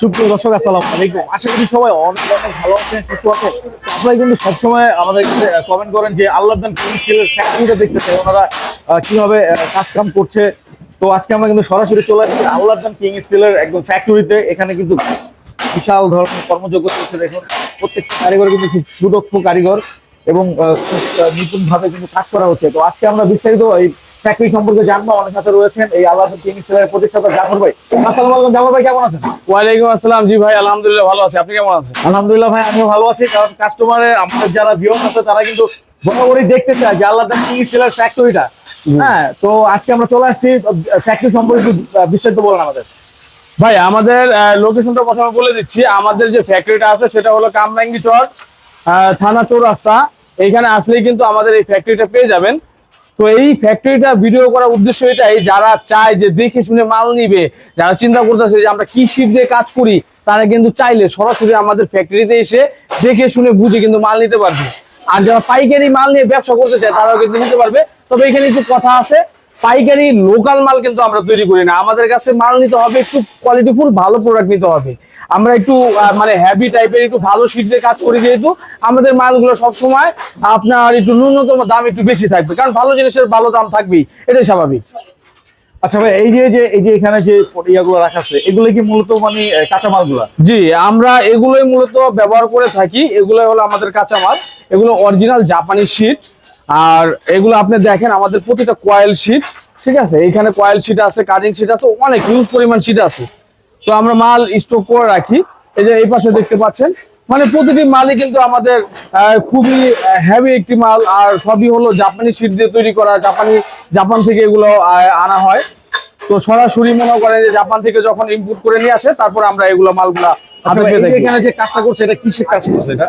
সুপ্রিয় দর্শক, আসসালামু আলাইকুম। আশা করি সবাই অনেক অনেক ভালো আছেন, সুস্থ আছেন। আপনারা কিন্তু সবসময় আমাদের কমেন্ট করেন যে আল্লাহদান কিং স্টিলের ফ্যাক্টরিটা দেখতে চাই, ওনারা কিভাবে কাজ কাম করছে। তো আজকে আমরা কিন্তু সরাসরি চলে আসছি আল্লাহদান কিং স্টিলের একদম ফ্যাক্টরিতে। এখানে কিন্তু বিশাল ধরনের কর্মযোগ্য চলছে। দেখুন, প্রত্যেকটা কারিগর কিন্তু খুব সুদক্ষ কারিগর এবং খুব নিপুণ ভাবে কিন্তু কাজ করা হচ্ছে। তো আজকে আমরা বিস্তারিত এই ফ্যাক্টরি সম্পর্কে জানবো। আমাদের সাথে রয়েছেন এই আল্লাহদান কিং স্টিলের প্রতিষ্ঠাতা জাফর ভাই। আসসালামু আলাইকুম জাফর ভাই, কেমন আছেন? ওয়ালাইকুম আসসালাম। জি ভাই, আলহামদুলিল্লাহ ভালো আছি। আপনি কেমন আছেন? আলহামদুলিল্লাহ ভাই, আমিও ভালো আছি। কারণ কাস্টমারে আমাদের যারা ভিউয়ার্স আছে তারা কিন্তু বরাবরই দেখতে চায় যে আল্লাহদান কিং স্টিলের ফ্যাক্টরিটা। হ্যাঁ, তো আজকে আমরা চলে আসছি ফ্যাক্টরি সম্পর্কে বিস্তারিত বলেন আমাদের। ভাই, আমাদের লোকেশনটা প্রথমে বলে দিচ্ছি। আমাদের যে ফ্যাক্টরিটা আছে সেটা হলো কামরাঙ্গি চর, থানা চৌরাস্তা। এইখানে আসলেই কিন্তু আমাদের এই ফ্যাক্টরিটা পেয়ে যাবেন। তো এই ফ্যাক্টরিটা ভিডিও করার উদ্দেশ্য এটাই, যারা চায় যে দেখে শুনে মাল নিবে, যারা চিন্তা করতেছে যে আমরা কি শিট দিয়ে কাজ করি, তারা কিন্তু চাইলে সরাসরি আমাদের ফ্যাক্টরিতে এসে দেখে শুনে বুঝে কিন্তু মাল নিতে পারবে। আর যারা পাইকারি মাল নিয়ে ব্যবসা করতে চায় তারাও কিন্তু নিতে পারবে। তবে এখানে কিছু কথা আছে, পাইকারি লোকাল মাল কিন্তু আমরা তৈরি করি না। আমাদের কাছে মাল নিতে হবে একটু কোয়ালিটিফুল, ভালো প্রোডাক্ট নিতে হবে। আমরা একটু মানে হেভি টাইপের একটু ভালো শীট দিয়ে কাজ করি, যেহেতু আমাদের মালগুলো সবসময় আপনার একটু ন্যূনতম দাম একটু বেশি থাকবে, কারণ ভালো জিনিসের ভালো দাম থাকবেই, এটাই স্বাভাবিক। আচ্ছা ভাই, এই যে এখানে যে ইয়াগুলো রাখা আছে, এগুলো কি মূলত মানে কাঁচামালগুলো? জি, আমরা এগুলোই মূলত ব্যবহার করে থাকি। এগুলোই হলো আমাদের কাঁচামাল। এগুলো অরিজিনাল জাপানি শীট। আর এগুলো আপনি দেখেন, আমাদের প্রতিটা কয়েল শীট, ঠিক আছে? এখানে কয়েল শীট আছে, কাটিং শীট আছে, অনেক হিউজ পরিমাণ শীট আছে। তো আমরা মাল স্টক করে রাখি। এই যে এই পাশে দেখতে পাচ্ছেন, মানে প্রতিটি মালই কিন্তু আমাদের খুবই হেভি একটি মাল। আর সবই হলো জাপানি শীট দিয়ে তৈরি করা। জাপান থেকে এগুলো আনা হয়। তো সরাসরি মনে করেন যে জাপান থেকে যখন ইম্পোর্ট করে নিয়ে আসে, তারপর আমরা এগুলো মালগুলা হাতে পেয়ে থাকি। এখানে যে কাজটা করছে, এটা কিসের কাজ করছে এটা?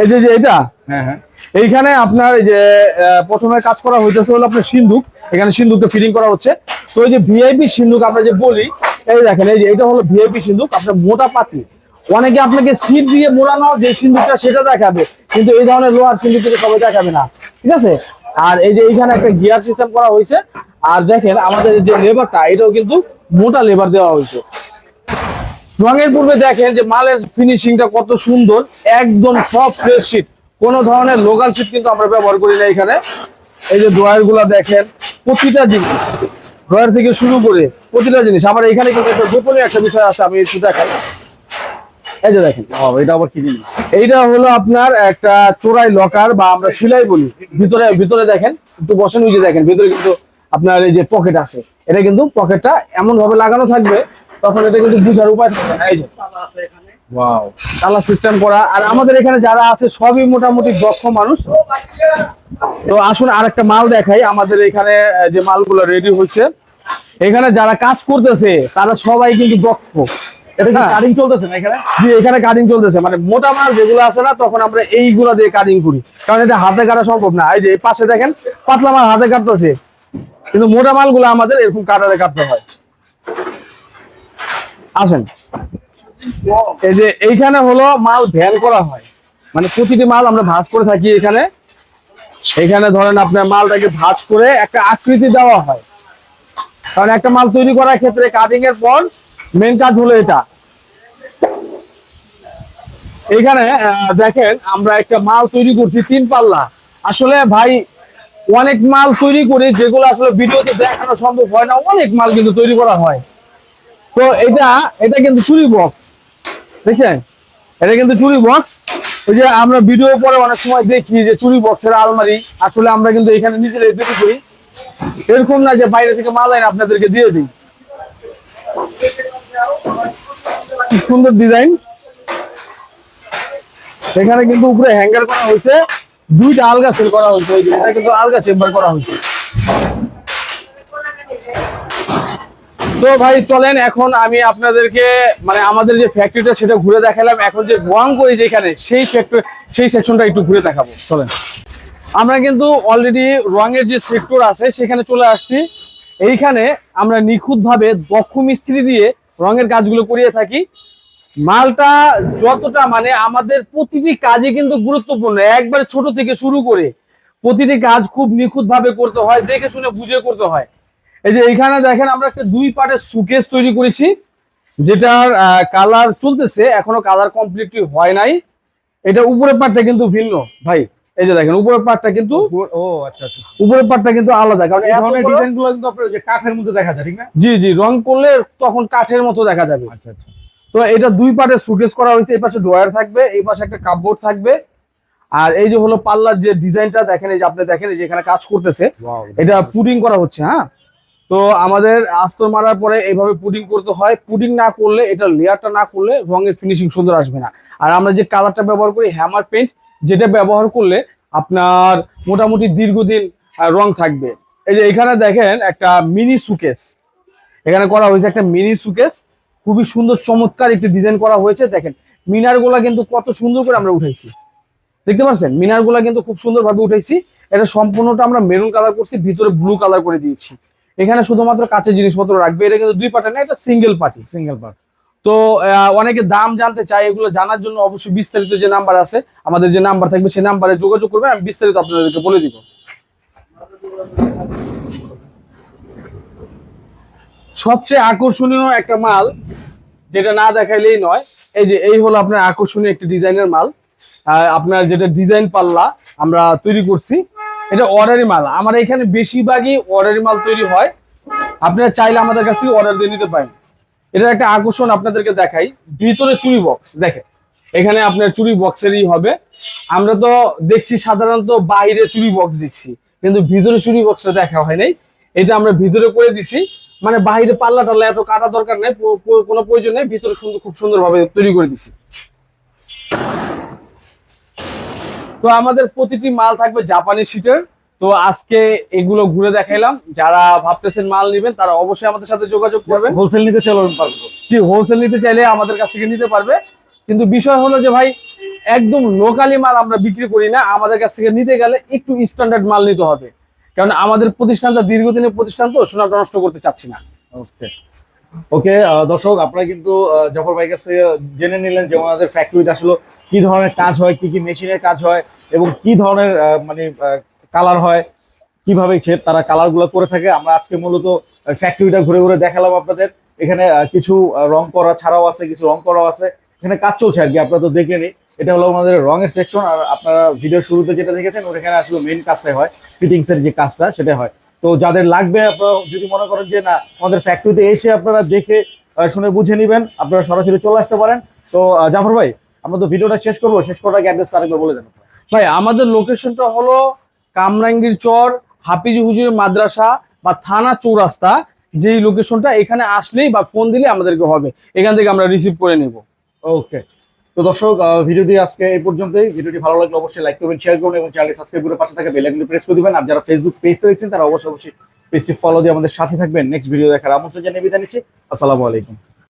এই যে এটা, হ্যাঁ হ্যাঁ, এইখানে আপনার এই যে প্রথমে কাজ করা হইতেছে হলো আপনার সিন্দুক। এখানে সিন্দুকটা ফিটিং করা হচ্ছে। তো এই যে ভিআইপি সিন্দুক আমরা যে বলি, এই দেখেন, এই যে এটা হলো ভিআইপি সিন্দুক, আপনার মোটা পাতি। অনেকে আপনাকে সিট দিয়ে মোড়ানো যে সিন্দুকটা সেটা দেখাবে, কিন্তু এই ধরনের লোহার সিন্দুক থেকে সবাই দেখাবে না, ঠিক আছে? আর এই যে এইখানে একটা গিয়ার সিস্টেম করা হয়েছে। আর দেখেন আমাদের যে লেবারটা, এটাও কিন্তু মোটা লেবার দেওয়া হয়েছে। রঙের পূর্বে দেখেন যে মালের ফিনিশিংটা কত সুন্দর, একদম সব ফ্রেশ শীট, কোনো ধরনের লোকাল শীট কিন্তু আমরা ব্যবহার করি না এখানে। এই যে ড্রয়ার গুলা দেখেন, প্রতিটা জিনিস, ড্রয়ার থেকে শুরু করে প্রতিটা জিনিস। আমার এখানে কিন্তু একটা গোপনীয় একটা বিষয় আছে, আমি একটু দেখাই। এই যে দেখেন, এটা আবার কি জিনিস? এইটা হলো আপনার একটা চোরাই লকার বা আমরা সেলাই বলি। ভিতরে ভিতরে দেখেন, একটু বসেন, ওই যে দেখেন ভিতরে কিন্তু আপনার এই যে পকেট আছে। এটা কিন্তু পকেটটা এমন ভাবে লাগানো থাকবে, তখন এটা কিন্তু বুঝার উপায় থাকবে না। এই যে ওয়াও, তালা সিস্টেম করা। আর আমাদের এখানে যারা আছে সবই মোটামুটি দক্ষ মানুষ। তো আসুন আরেকটা মাল দেখাই। আমাদের এখানে যে মালগুলো রেডি হয়েছে, এখানে যারা কাজ করতেছে তারা সবাই কিন্তু দক্ষ। এটা কি কাটিং চলতেছে না এখানে? জি, এখানে কাটিং চলতেছে। মানে মোটা মাল যেগুলো আছে না, তখন আমরা এইগুলা দিয়ে কাটিং করি, কারণ এটা হাতে কাটা সম্ভব না। এই যে এই পাশে দেখেন, পাতলা মাল হাতে কাটতেছে, কিন্তু মোটা মালগুলো আমাদের এরকম কাটারে কাটতে হয়। আসেন, এই যে এইখানে হলো মাল ভ্যান করা হয়। মানে প্রতিটি মাল আমরা ভাঁজ করে থাকি এখানে। এখানে ধরেন আপনার মালটাকে ভাঁজ করে একটা আকৃতি দেওয়া হয়, কারণ একটা মাল তৈরি করার ক্ষেত্রে কাটিং এর পর মেন কাজ হলো এটা। এখানে দেখেন, আমরা একটা মাল তৈরি করছি 3 পাল্লা। আসলে ভাই, অনেক মাল তৈরি করি যেগুলো আসলে ভিডিওতে দেখানো সম্ভব হয় না। অনেক মাল কিন্তু তৈরি করা হয়। তো এটা কিন্তু চুরি বক্স, দেখছেন? এটা কিন্তু চুরি বক্স। ওই যে আমরা ভিডিও পরে অনেক সময় দেখি যে চুরি বক্সের আলমারি, আসলে আমরা কিন্তু এখানে নিজেরাই তৈরি করি। এরকম না যে বাইরে থেকে মাল আইন আপনাদেরকে দিয়ে দিই। সুন্দর ডিজাইন। এখানে কিন্তু উপরে হ্যাঙ্গার করা হয়েছে, 2টা আলগা সেল করা হয়েছে। এই যে এটা কিন্তু আলগা চেম্বার করা হয়েছে। তো ভাই চলেন, এখন আমি আপনাদেরকে মানে আমাদের যে ফ্যাক্টরিটা সেটা ঘুরে দেখালাম। এখন যে রং করি যেখানে, সেই ফ্যাক্টরি, সেই সেকশনটা একটু ঘুরে দেখাবো, চলেন। আমরা কিন্তু অলরেডি রঙের যে সেক্টর আছে সেখানে চলে আসছি। এইখানে আমরা নিখুঁতভাবে দক্ষ মিস্ত্রি দিয়ে রঙের কাজগুলো করিয়ে থাকি। মালটা যতটা মানে আমাদের প্রতিটি কাজে কিন্তু গুরুত্বপূর্ণ, একবারে ছোট থেকে শুরু করে প্রতিটি কাজ খুব নিখুঁতভাবে করতে হয়, দেখে শুনে বুঝে করতে হয়। এই যে এইখানে দেখেন, আমরা একটা 2 পার্টের সুকেস তৈরি করেছি। যেটার কালার চলতেছে, এখনো কালার কমপ্লিটলি হয় নাই। এটা উপরের পার্টটা কিন্তু ভিন্ন ভাই, এই যে দেখেন উপরের পার্টটা কিন্তু, ও আচ্ছা আচ্ছা। উপরের পার্টটা কিন্তু আলাদা, কারণ এই এত ধরনের বড়- ডিজাইন গুলো কিন্তু আপনার যে কাঠের মধ্যে দেখা যায়, ঠিক না? জি জি, রং করলে তখন কাঠের মতো দেখা যাবে। আচ্ছা আচ্ছা। তো এটা দুই পার্টে সুকেস করা হয়েছে, এই পাশে ড্রয়ার থাকবে, এই পাশে একটা কাপবোর্ড থাকবে। আর এই যে হলো পাল্লার যে ডিজাইনটা দেখেন, এই যে আপনি দেখেন এই যে এখানে কাজ করতেছে, ওয়াও, এটা পুডিং করা হচ্ছে। হ্যাঁ, তো আমাদের আস্তর মারার পরে এইভাবে পুডিং করতে হয়। পুডিং না করলে, এটা লেয়ারটা না করলে রঙের ফিনিশিং সুন্দর আসবে না। আর আমরা যে কালারটা ব্যবহার করি হ্যামার পেইন্ট, যেটা ব্যবহার করলে আপনার মোটামুটি দীর্ঘদিন রং থাকবে। এই যে এখানে দেখেন একটা মিনি সুকেস এখানে করা হয়েছে, একটা মিনি সুকেস, খুবই সুন্দর চমৎকার একটি ডিজাইন করা হয়েছে। দেখেন মিনার গুলা কিন্তু কত সুন্দর করে আমরা উঠাইছি, দেখতে পাচ্ছেন মিনার গুলা কিন্তু খুব সুন্দর ভাবে উঠাইছি। এটা সম্পূর্ণটা আমরা মেরুন কালার করছি, ভিতরে ব্লু কালার করে দিয়েছি। এখানে শুধুমাত্র কাঁচের জিনিসপত্র রাখবে, এটা কিন্তু দুই পার্টের না, এটা সিঙ্গেল পার্টি। Single part. তো অনেকে দাম জানতে চায়, এগুলো জানার জন্য অবশ্যই বিস্তারিত যে নাম্বার আছে, আমাদের যে নাম্বার থাকবে সেই নাম্বারে যোগাযোগ করবেন, আমি বিস্তারিত আপনাদেরকে বলে দিব। সবচেয়ে আকর্ষণীয় একটা মাল, যেটা না দেখাইলেই নয়, এই যে এই হলো আপনার আকর্ষণীয় একটি ডিজাইনের মাল। আপনার যেটা ডিজাইন পাল্লা আমরা তৈরি করছি, এটা অর্ডারি মাল। আমার এখানে বেশিরভাগই অর্ডারি মাল তৈরি হয়, আপনারা চাইলে আমাদের কাছে অর্ডার দিয়ে নিতে পারেন। এটা একটা আকর্ষণ আপনাদেরকে দেখাই, ভিতরে চুরি বক্স দেখেন, এখানে আপনার চুরি বক্সেরই হবে। আমরা তো দেখছি সাধারণত বাইরে চুরি বক্স দেখছি, কিন্তু ভিতরে চুরি বক্সটা দেখা হয় নাই। এটা আমরা ভিতরে করে দিছি, মানে বাইরে পাল্লা টাল্লা এত কাটা দরকার নেই, কোনো প্রয়োজন নেই, ভিতরে সুন্দর খুব সুন্দর ভাবে তৈরি করে দিছি। তো আমাদের প্রতিটি মাল থাকবে জাপানি শিটের। তো আজকে এগুলো ঘুরে দেখাইলাম, যারা ভাবতেছেন মাল নেবেন তারা অবশ্যই আমাদের সাথে যোগাযোগ করবেন। হোলসেল নিতে চলবেন পারবো? জি, হোলসেল নিতে চাইলে আমাদের কাছ থেকে নিতে পারবে, কিন্তু বিষয় হলো যে ভাই একদম লোকালি মাল আমরা বিক্রি করি না, আমাদের কাছ থেকে নিতে গেলে একটু স্ট্যান্ডার্ড মাল নিতে হবে, কারণ আমাদের প্রতিষ্ঠানটা দীর্ঘদিনের প্রতিষ্ঠান, তো সুনামটা নষ্ট করতে চাচ্ছি না। ওকে ওকে। দর্শক, আপনারা কিন্তু জাফর ভাইয়ের কাছ থেকে জেনে নিলেন যে ওনাদের ফ্যাক্টরিতে আসলে কি ধরনের কাজ হয়, কি কি মেশিনের কাজ হয়, এবং কি ধরনের মানে কালার হয়, কিভাবে তারা কালার গুলো করে থাকে। আমরা আজকে মূলত ফ্যাক্টরিটা ঘুরে ঘুরে দেখালাম আপনাদের। এখানে কিছু রং করা ছাড়াও আছে, কিছু রং করাও আছে, এখানে কাজ চলছে আর কি, আপনারা তো দেখলেনই। এটা হলো আমাদের রঙের সেকশন। আর আপনারা ভিডিওর শুরুতে যেটা দেখেছেন, ওখানে আসলে মেইন কাজটাই হয়, ফিটিংস এর যে কাজটা সেটা হয়। তো যাদের লাগবে, আপনারা যদি মনে করেন যে না, আমাদের ফ্যাক্টরিতে এসে আপনারা দেখে শুনে বুঝে নেবেন, আপনারা সরাসরি চলে আসতে পারেন। তো জাফর ভাই, আমরা তো ভিডিওটা শেষ করবো, শেষ করার আগে অ্যাড্রেসটা আরেকবার বলে দেন। ভাই আমাদের লোকেশনটা হলো কামরাঙ্গীর চর, হাফিজ হুজুর মাদ্রাসা বা থানা চৌরাস্তা। যেই লোকেশনটা, এখানে আসলেই বা ফোন দিলে আমাদেরকে হবে, এখান থেকে আমরা রিসিভ করে নিব। ওকে। তো দর্শক, ভিডিওটি আজকে এই পর্যন্তই। ভিডিওটি ভালো লাগলে অবশ্যই লাইক করবেন, শেয়ার করবেন এবং চ্যানেলটি সাবস্ক্রাইব করে পাশে থাকা বেল আইকনটি প্রেস করে দিবেন। আর যারা ফেসবুক পেজতে দেখছেন তারা অবশ্যই পেজটি ফলো দিয়ে আমাদের সাথে থাকবেন। নেক্সট ভিডিও দেখার আমন্ত্রণ জানিয়ে বিদায় নিচ্ছি। আসসালামু আলাইকুম।